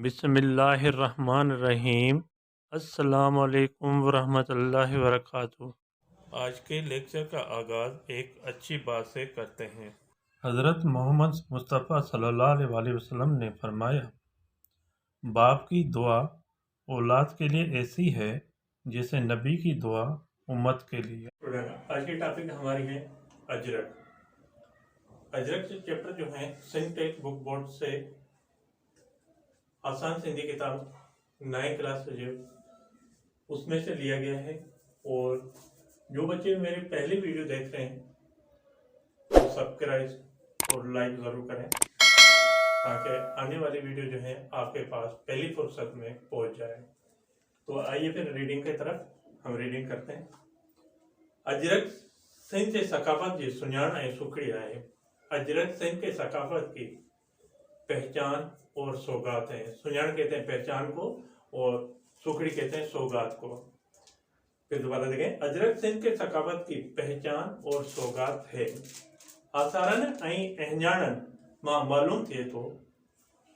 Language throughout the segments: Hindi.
बिस्मिल्लाहिर्रहमानिर्रहीम। अस्सलामुअलैकुम वरहमतुल्लाहि वबरकातुहू। आज के लेक्चर का आगाज़ एक अच्छी बात से करते हैं। हज़रत मोहम्मद मुस्तफ़ा सल्लल्लाहु अलैहि वसल्लम ने फरमाया, बाप की दुआ औलाद के लिए ऐसी है जैसे नबी की दुआ उम्मत के लिए। आज की टॉपिक हमारी है अजरक। अजरक से चैप्टर जो है सिंटेक्स बुक बोर्ड से आसान सिंधी किताब 9 क्लास जो उसमें से लिया गया है। और जो बच्चे मेरे पहली वीडियो देख रहे हैं वो सब्सक्राइब और लाइक ज़रूर करें ताकि आने वाली वीडियो जो है आपके पास पहली फुर्सत में पहुंच जाए। तो आइए फिर रीडिंग की तरफ हम रीडिंग करते हैं। अजरक सिंध से सकाफत जी सुञाण ऐं सुखड़ी आहे। अजरक सिंध के सकाफत की पहचान और सौगात है। सुञाण कहते हैं पहचान को और सुखड़ी कहते हैं सौगात को। फिर दोबारा देखें, अजरक सिंध के सकाफत की पहचान और सौगात है। आसारन ऐं अहंजाणन मां मालूम थिए थो,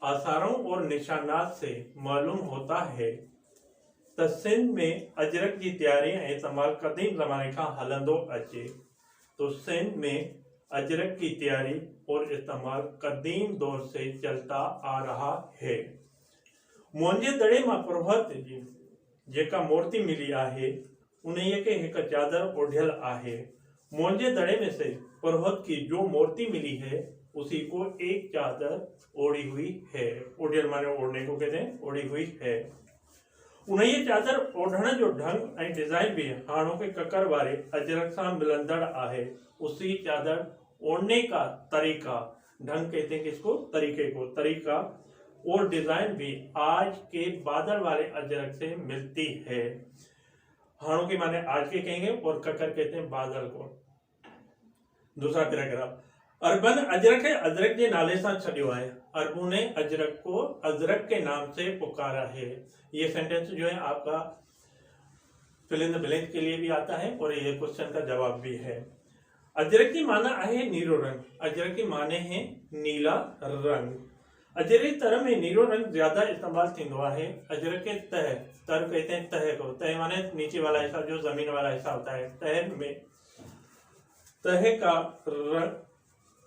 आसारों और निशानात से मालूम होता है त सिंध में अजरक की तैयारी ऐं इस्तेमाल क़दीम ज़माने खां हलंदो अचे। तो सिंध में अजरक की तैयारी और इस्तेमाल कदीम दौर से चलता आ रहा है। मुंहिंजे दड़े मां पुरोहित जी जेका मूर्ति मिली आहे उन्हीअ के हिक चादर ओढ़ियल आहे। मुंहिंजे दड़े में से पुरोहित की जो मूर्ति मिली है उसी को एक चादर ओढ़ी हुई है। ओढ़ियल माने ओढ़ने को कहते हैं, ओढ़ी हुई है। उन्हीअ चादर ओढ़ण जो ढंग ऐं डिज़ाइन भी हाणोके ककर वारे अजरक सां मिलंदड़ आहे। उसी चादर ओढ़ने का तरीका, ढंग कहते हैं किसको, तरीके को, तरीका और डिजाइन भी आज के बादल वाले अजरक से मिलती है। हाणों के माने आज के कहेंगे और ककर कहते हैं बादल को। दूसरा पैराग्राफ, अरबन अजरक है अजरक के नाले से छड़ियो है। अरबों ने अजरक को अजरक के नाम से पुकारा है। ये सेंटेंस जो है आपका फिल इन द ब्लैंक के लिए भी आता है और ये क्वेश्चन का जवाब भी है। अजरक की माना है नीलो रंग। अजरक की माने है नीला रंग। अजरक तरह में नीलो रंग ज्यादा इस्तेमाल थींदो है। अजरक के तह, तर कहते हैं तह को, तह माने नीचे वाला हिस्सा जो जमीन वाला हिस्सा होता है। तह में, तह का रंग,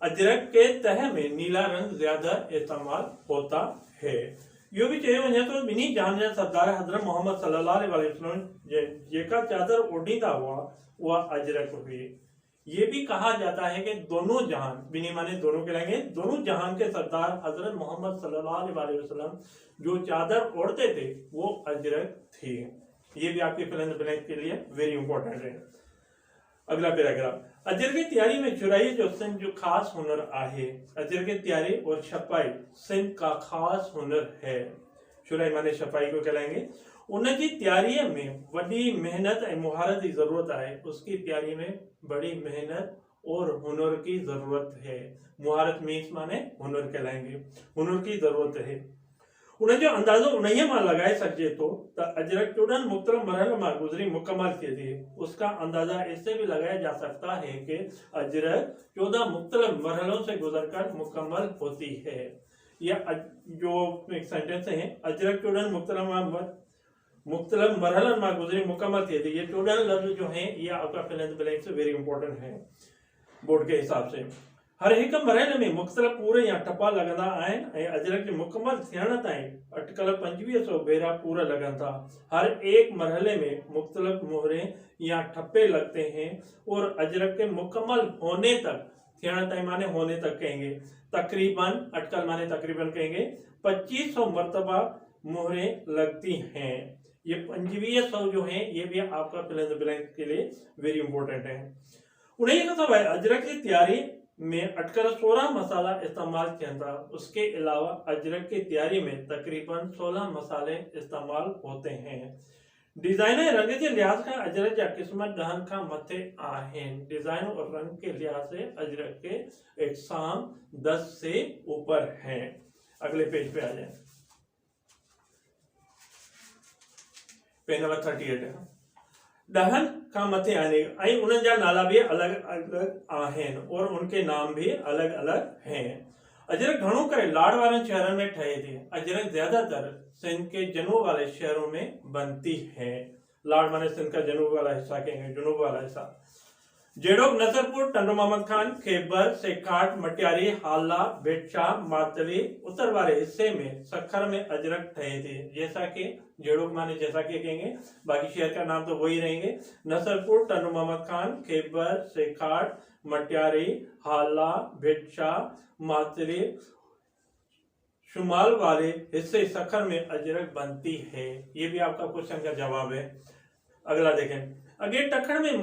अजरक के तह में नीला रंग ज्यादा इस्तेमाल होता है। यो भी चयो वञे तो ॿिन्ही जहान जा सरदार हज़रत मोहम्मद सल्लल्लाहु अलैहि वसल्लम जेका चादर ओढ़ींदा हुआ वह अजरक हुई। ये भी कहा जाता है कि दोनों जहान, बिनी माने दोनों कहलाएंगे, दोनों जहान के सरदार हजरत मोहम्मद सल्लल्लाहु अलैहि वसल्लम जो चादर ओढ़ते थे वो अजरक थी। ये भी आपके फिल इन द ब्लैंक के लिए वेरी इंपॉर्टेंट है। अगला पैराग्राफ, अजरक की तैयारी में छुराई जो सिंध जो खास हुनर आहे। अजरक की तैयारी और छपाई सिंध का खास हुनर है। छुराई माने छपाई को कहलाएंगे। उनकी तैयारी में बड़ी मेहनत और मुहारत की जरूरत है। उसकी तैयारी में बड़ी मेहनत और हुनर की जरूरत है। मुहारत मीन्स माने हुनर कहलाएंगे, हुनर की जरूरत है। उन्हें जो अंदाजो उन्हें मां लगाए सके तो अजरक चौदह मुख्तलिफ मरहलों में गुजरी मुकम्मल की थी। उसका अंदाजा इससे भी लगाया जा सकता है कि अजरक 14 मुख्तलिफ मरहलों से गुजरकर मुकम्मल होती है। यह जो एक सेंटेंस है, अजरक 14 मुख्तलिफ मरहलों में गुजरी मुकम्मल थी थी। ये 14 लफ्ज जो है ये आपका फिल इन द ब्लैंक से वेरी इंपॉर्टेंट है बोर्ड के हिसाब से। हर एक मरहले में मुख्तलिफ पूरे या टप्पा लगंदा आहिनि। अजरक के मुकम्मल थियण ताईं अटकल 2500 भेरा पूरा लगन था। हर एक मरहले में मुख्तलिफ मोहरे या ठप्पे लगते हैं और अजरक के मुकम्मल होने तक, थियण ताईं माने होने तक कहेंगे, तकरीबन, अटकल माने तकरीबन कहेंगे, 2500 मरतबा मोहरे लगती हैं। ये 2500 जो है ये भी आपका फिल इन द ब्लैंक के लिए वेरी इंपॉर्टेंट है। उन्हें का सब है अजरक की तैयारी में अटकल 16 मसाला इस्तेमाल किया था। उसके अलावा अजरक की तैयारी में तकरीबन 16 मसाले इस्तेमाल होते हैं। डिजाइन रंग के लिहाज का अजरक या किस्मत दहन का मथे आहिन। डिजाइन और रंग के लिहाज से अजरक के इकसाम 10 से ऊपर हैं। अगले पेज पे आ जाए, पेज नंबर 38 है। दहन का मथे आने उन नाला भी अलग अलग आहिन और उनके नाम भी अलग अलग हैं। अजरक घणो करे लाड़ वाले शहरों में ठहे थी। अजरक ज्यादातर सिंध के जनूब वाले शहरों में बनती है। लाड़ माने सिंध का जनूब वाला हिस्सा कहेंगे, जनूब वाला हिस्सा। जेड़ोक, नसरपुर, टंडो मोहम्मद खान, खैबर, सेखाट, मटियारी, हाला, बेटशा, मातली उत्तर वाले हिस्से में सखर में अजरक ठहे थे। जैसा कि जेड़ोक माने जैसा कि कहेंगे, बाकी शहर का नाम तो वही रहेंगे। नसरपुर, टंडो मोहम्मद खान, खैबर, सेखाट, मटियारी, हाला, बेटशा, मातली शुमाल वाले हिस्से सखर में अजरक बनती है। ये भी आपका क्वेश्चन का जवाब है। अगला देखें, अगे टखड़ में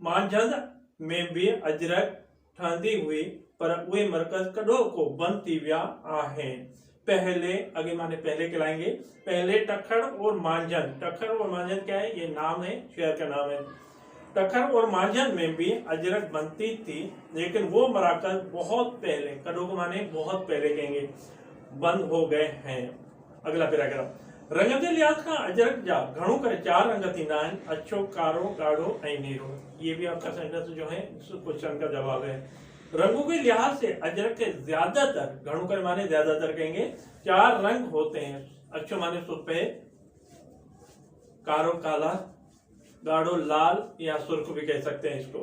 मांझंद में भी अजरक ठहंदी हुई पर उहे मरकज कॾो को बंद थी विया आहिनि। पहले, अगे माने पहले कहलाएंगे। पहले टखड़ और मांझंद, टखड़ और मांझंद क्या है? ये नाम है, शहर का नाम है। टखर और मांझंद में भी अजरक बनती थी, लेकिन वो मराकज बहुत पहले, कड़ो को माने बहुत पहले कहेंगे, बंद हो गए हैं। अगला पैराग्राफ, रंग जे लिहाज खां अजरक जा घणो करे 4 रंग थींदा आहिनि, अछो, कारो, गाढ़ो ऐं नीरो। ये भी आपका सेंटेंस जो है क्वेश्चन का जवाब है। रंगों के लिहाज से अजरक के ज्यादातर, घणो करे माने ज्यादातर कहेंगे, 4 रंग होते हैं। अच्छो माने सफेद, कारो काला, गाढ़ो लाल या सुर्ख भी कह सकते हैं इसको,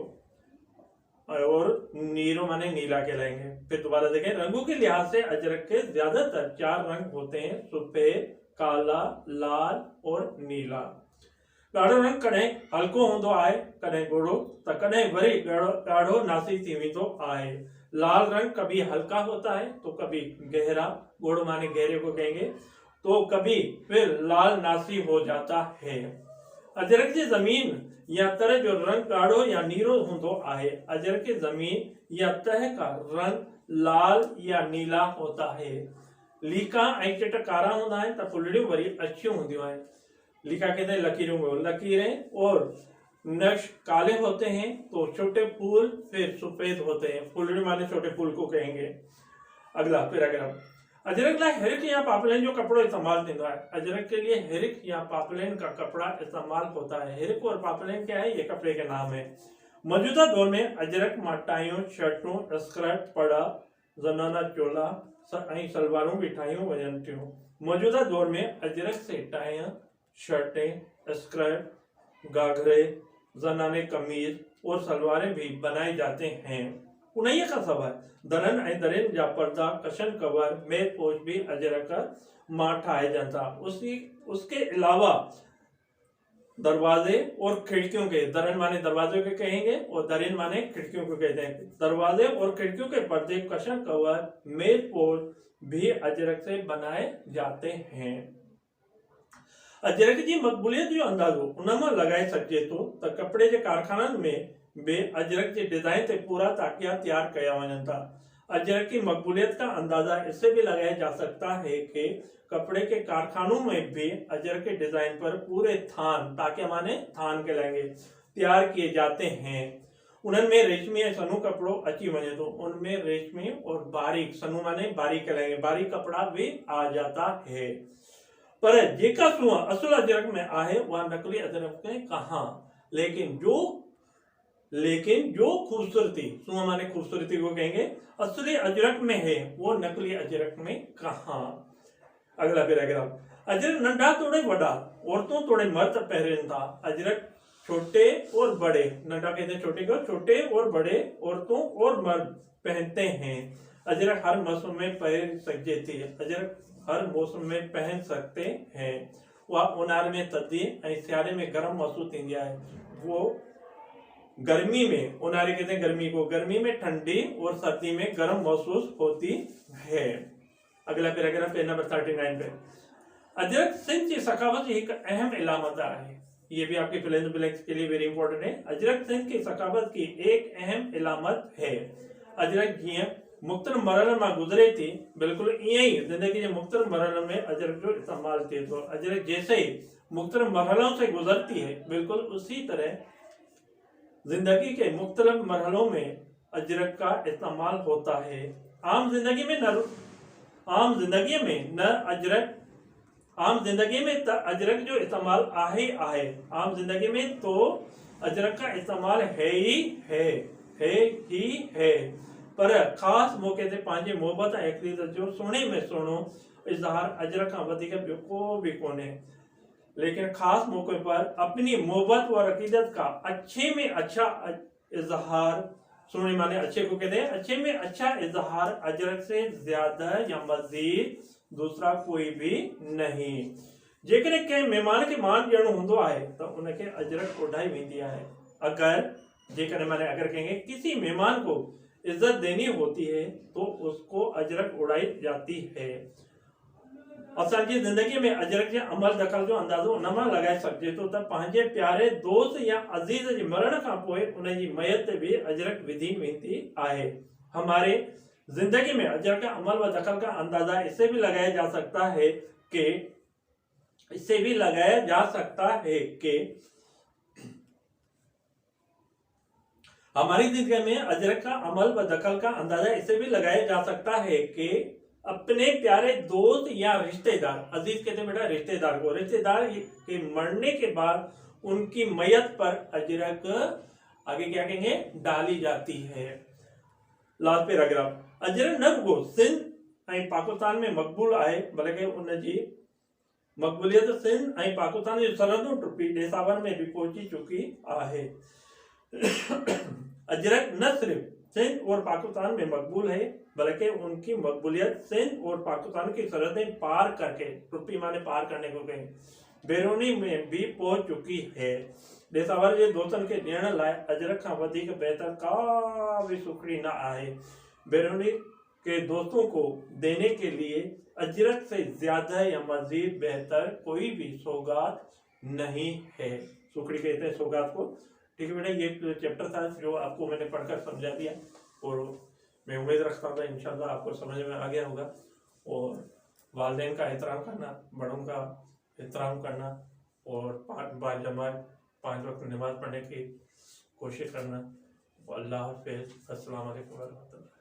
और नीरो माने नीला कहलाएंगे। फिर दोबारा देखें, रंगों के लिहाज से अजरक के ज्यादातर 4 रंग होते हैं, सफेद, काला, लाल और नीला। गाढ़ो रंग कॾहिं हल्को हूंदो आहे, कॾहिं ॻोढ़ो, त कॾहिं वरी गाढ़ो नासी थी वेंदो आहे। लाल रंग कभी हल्का होता है तो कभी गहरा, ॻोढ़ो माने गहरे को कहेंगे, तो कभी फिर लाल नासी हो जाता है। अजरक की जमीन या तह जो रंग गाढ़ो या नीरो हूंदो आहे। अजरक की जमीन या तह का रंग लाल या नीला होता है। लीका ऐं चिट कारा हूंदा आहिनि त फुलड़ियूं वरी अछियूं हूंदियूं आहिनि। लीका कहते हैं लकीरों में, लकीरें और नक्श काले होते हैं तो छोटे फूल फिर सफेद होते हैं। फुलड़ी माने छोटे फूल को कहेंगे। अगला पैराग्राफ, अजरक लाइ हिरक या पापलेन जो कपड़ो इस्तेमाल थींदो आहे। अजरक के लिए हिरक या पापलेन का कपड़ा इस्तेमाल होता है। हिरक और पापलेन क्या है? ये कपड़े के नाम है। मौजूदा दौर में अजरक माटाइयों, शर्टों, स्कर्ट, पड़ा, जनाना चोला ऐं सलवारूं भी ठाहियूं वञनि थियूं। मौजूदा दौर में अजरक से टाइयां, शर्टें, स्कर्ट, घाघरे, जनाने कमीज और सलवारें भी बनाए जाते हैं। उन्हीं का सवाल दरन ऐं दरिन जा पर्दा, कशन कवर, मेज पोश भी अजरक मां ठाहे जाता। उसके अलावा दरवाजे और खिड़कियों के, दरन माने दरवाजे के कहेंगे और दरिन माने खिड़कियों को कहते हैं। दरवाजे और खिड़कियों के पर्दे, कशन कवर, मेज पोश भी अजरक से बनाए जाते हैं। अजरक की मक़बूलियत जो अंदाज़ो उनमें लगाए सके तो कपड़े के कारखाननि में बे अजरक के डिजाइन से पूरा ताकिया तैयार किया वञनि था। अजरक की मकबूलियत का अंदाजा इससे भी लगाया जा सकता है कि कपड़े के कारखानों में भी अजरक के डिजाइन पर पूरे थान, ताकिया माने थान कहलाएंगे, तैयार किए जाते हैं। उनमें रेशमी या सनू कपड़ो अची वने तो उनमें रेशमी और बारीक, सनू माने बारीक कहलाएंगे, बारीक कपड़ा भी आ जाता है। पर जेका सुआ असल अजरक में आहे वह नकली अजरक में कहा। लेकिन जो खूबसूरती, सुआ माने खूबसूरती को कहेंगे, असली अजरक में है वो नकली अजरक में कहा। अगला पैराग्राफ, अजरक नंढा तोड़े बड़ा, औरतों तोड़े मर्द पहरेन था। अजरक छोटे और बड़े, नंढा कहते हैं छोटे को, छोटे और बड़े औरतों और मर्द पहनते हैं। अजरक हर मौसम में पहन सकते थे। अजरक हर मौसम में पहन सकते हैं। वह उन्हारे में थधी ऐं सियारे में गर्म महसूस थींदी आहे। वो गर्मी में, उन्हारे कहते हैं गर्मी को, गर्मी में ठंडी और सर्दी में गर्म महसूस होती है। अगला पैराग्राफ है नंबर 39 पे। अजरक सिंध की सकाफत की एक अहम इलामत है। ये भी आपके फिल इन द ब्लैंक्स के लिए वेरी इंपॉर्टेंट है। अजरक सिंध की सकाफत की एक अहम इलामत है। अजरक जीअं मुख़्तलिफ़ मरहलनि मां गुज़रे थी, बिल्कुल ईअं ई ज़िंदगी जे मुख़्तलिफ़ मरहलनि में अजरक जो इस्तेमाल थिए थो। अजरक जैसे ही मुख़्तलिफ़ मरहलों से गुजरती है, बिल्कुल उसी तरह जिंदगी के मुख्तलिफ मरहलों में अजरक का इस्तेमाल होता है। आम जिंदगी में अजरक जो इस्तेमाल आहे। आम जिंदगी में तो अजरक का इस्तेमाल है ही है। पर खास मौके ते पंहिंजे मोहबत ऐं अक़ीदत जो सुहिणे में सुहिणो इज़हार अजर खां वधीक ॿियो को भी कोन्हे। लेकिन खास मौके पर अपनी मोहब्बत और अकीदत का अच्छे में अच्छा इजहार, सुने माने अच्छे को कहते हैं, अच्छे में अच्छा इजहार अजरक से ज्यादा या मजीद दूसरा कोई भी नहीं। जेकॾहिं कंहिं महिमान खे मान ॾियणो हूंदो आहे त उनखे अजरक उॾाई वेंदी आहे। अगर कहेंगे किसी मेहमान को इज्जत देनी होती है तो उसको अजरक उड़ाई जाती है। असांजी ज़िंदगी में अजरक जे अमल दखल जो अंदाज़ो उन मां लॻाए सघिजे थो त पंहिंजे प्यारे दोस्त या अज़ीज़ जे मरण खां पोइ उन जी मयत ते भी अजरक विधी वेंदी आहे। हमारे जिंदगी में अजरक का अमल व दखल का अंदाजा इससे भी लगाया जा सकता है कि हमारी जिंदगी में अजरक का अमल व दखल का अंदाजा इससे भी लगाया जा सकता है कि अपने प्यारे दोस्त या रिश्तेदार, अजीज कहते बेटा रिश्तेदार को, रिश्तेदार के मरने के बाद उनकी मयत पर अजरक आगे क्या कहेंगे डाली जाती है। लास्ट पैराग्राफ अजरक न रुगो सिंध ऐं पाकिस्तान में मक़बूल आहे बल्कि उन जी मक़बूलियत सिंध ऐं पाकिस्तान जी सरहदूं टुपी देसावर में भी पहुंची चुकी आहे। अजरक न सिर्फ सिंध और पाकिस्तान में मकबूल है बल्कि उनकी मकबूलियत सिंध और पाकिस्तान की सरहदें पार करके, टुप्पी माने पार करने को कहें, बैरूनी में भी पहुंच चुकी है। देसावर जे दोस्तन के ॾियण लाइ अजरक खां वधीक बेहतर का भी सुखड़ी न आहे। बैरूनी के दोस्तों को देने के लिए अजरक से ज्यादा या मजीद बेहतर कोई भी सौगात नहीं है। सुखड़ी कहते हैं सौगात को। ठीक है बेटा, ये चैप्टर था जो आपको मैंने पढ़कर समझा दिया और मैं उम्मीद रखता हूँ इंशाल्लाह आपको समझ में आ गया होगा। और वालिदैन का एहतराम करना, बड़ों का एहतराम करना और पाँच वक्त नमाज पढ़ने की कोशिश करना। अल्लाह हाफ़िज़। अस्सलाम वालेकुम।